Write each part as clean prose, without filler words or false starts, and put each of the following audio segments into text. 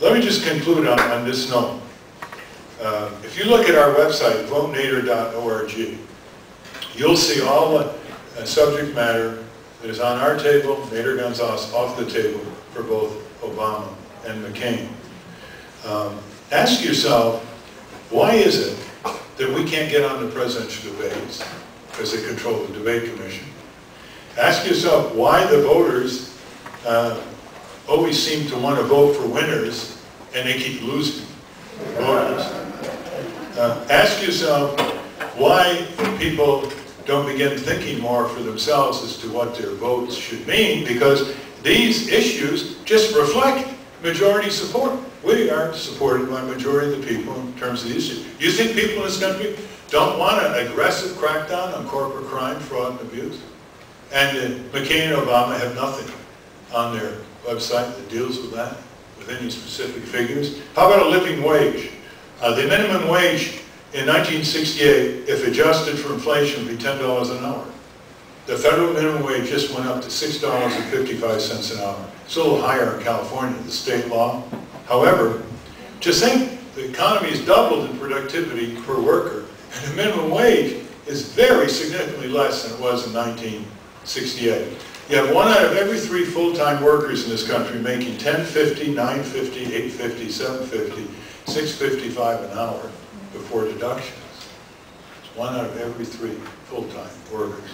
let me just conclude on this note. If you look at our website, votenader.org, you'll see all the subject matter that is on our table. Nader guns off the table for both Obama and McCain. Ask yourself, why is it that we can't get on the presidential debates? Because they control the debate commission. Ask yourself why the voters always seem to want to vote for winners and they keep losing voters. Ask yourself why people don't begin thinking more for themselves as to what their votes should mean, because these issues just reflect majority support. We are supported by a majority of the people in terms of the issue. You think people in this country don't want an aggressive crackdown on corporate crime, fraud, and abuse? And McCain and Obama have nothing on their website that deals with that, with any specific figures. How about a living wage? The minimum wage in 1968, if adjusted for inflation, would be $10 an hour. The federal minimum wage just went up to $6.55 an hour. It's a little higher in California, the state law. However, just think, the economy has doubled in productivity per worker, and the minimum wage is very significantly less than it was in 1968. You have 1 out of every 3 full-time workers in this country making $10.50, $9.50, $8.50, $7.50, $6.55 an hour before deductions. It's 1 out of every 3 full-time workers.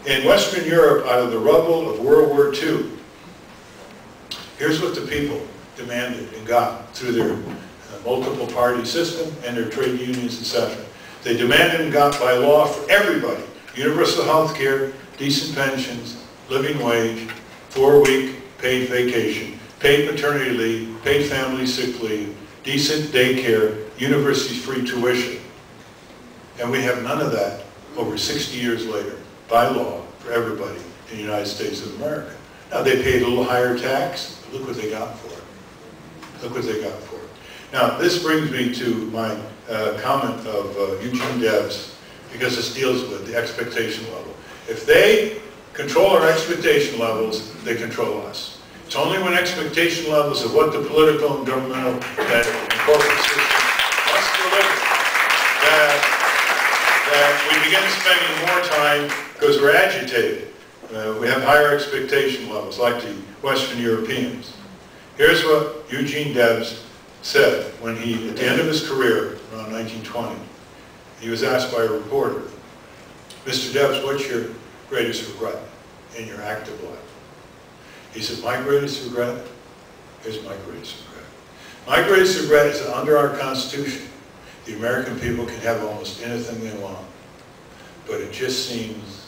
In Western Europe, out of the rubble of World War II, here's what the people demanded and got through their multiple party system and their trade unions, etc. They demanded and got by law for everybody: universal health care, decent pensions, living wage, 4-week paid vacation, paid maternity leave, paid family sick leave, decent daycare, university-free tuition. And we have none of that over 60 years later, by law, for everybody in the United States of America. Now, they paid a little higher tax, but look what they got for it. Look what they got for it. Now, this brings me to my comment of Eugene Debs, because this deals with the expectation level. If they control our expectation levels, they control us. It's only when expectation levels of what the political and governmental and corporate system must deliver that we begin spending more time, because we're agitated. We have higher expectation levels, like the Western Europeans. Here's what Eugene Debs said when he, at the end of his career, around 1920, he was asked by a reporter, "Mr. Debs, what's your greatest regret in your active life?" He said, "My greatest regret, here's my greatest regret. My greatest regret is that under our Constitution, the American people can have almost anything they want. But it just seems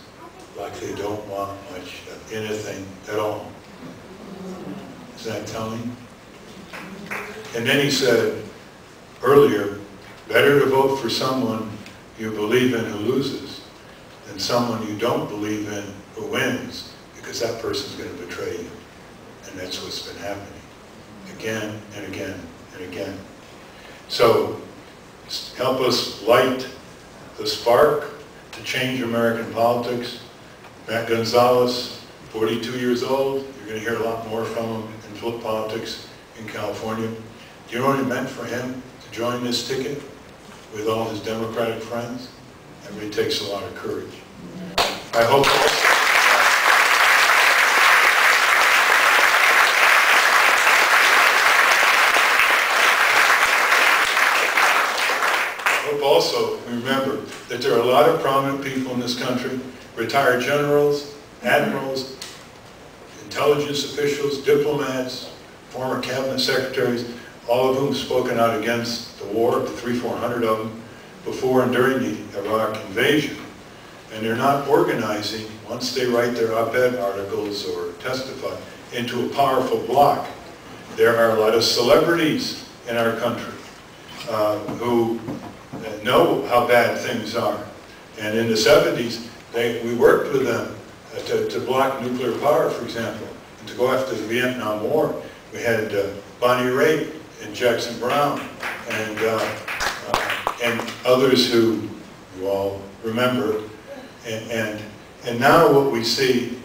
like they don't want much of anything at all." Is that telling? And then he said earlier, better to vote for someone you believe in who loses than someone you don't believe in who wins, because that person's going to betray you. And that's what's been happening again and again and again. So help us light the spark to change American politics. Matt Gonzalez, 42 years old. You're going to hear a lot more from him in politics in California. Do you know what it meant for him to join this ticket with all his Democratic friends? It really takes a lot of courage. I hope also remember that there are a lot of prominent people in this country, retired generals, admirals, intelligence officials, diplomats, former cabinet secretaries, all of whom have spoken out against the war, the 300-400 of them, before and during the Iraq invasion. And they're not organizing, once they write their op-ed articles or testify, into a powerful bloc. There are a lot of celebrities in our country who know how bad things are. And in the 70s, we worked with them to block nuclear power, for example, and to go after the Vietnam War. We had Bonnie Raitt and Jackson Brown and others who you all remember. And now what we see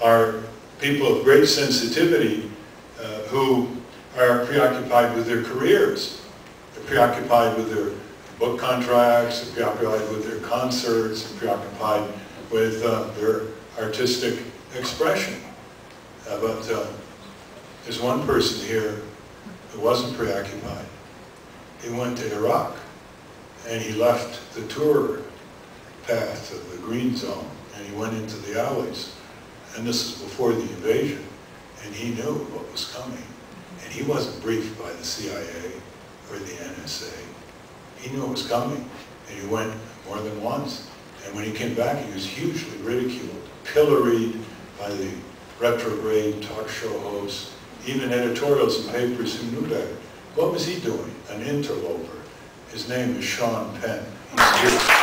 are people of great sensitivity who are preoccupied with their careers. They're preoccupied with their book contracts, they're preoccupied with their concerts, they're preoccupied with their artistic expression. But there's one person here who wasn't preoccupied. He went to Iraq, and he left the tour path of the green zone, and he went into the alleys. And this is before the invasion, and he knew what was coming. And he wasn't briefed by the CIA or the NSA. He knew it was coming, and he went more than once. And when he came back, he was hugely ridiculed, pilloried by the retrograde talk show hosts, even editorials and papers who knew better. What was he doing? An interloper. His name is Sean Penn. He's here.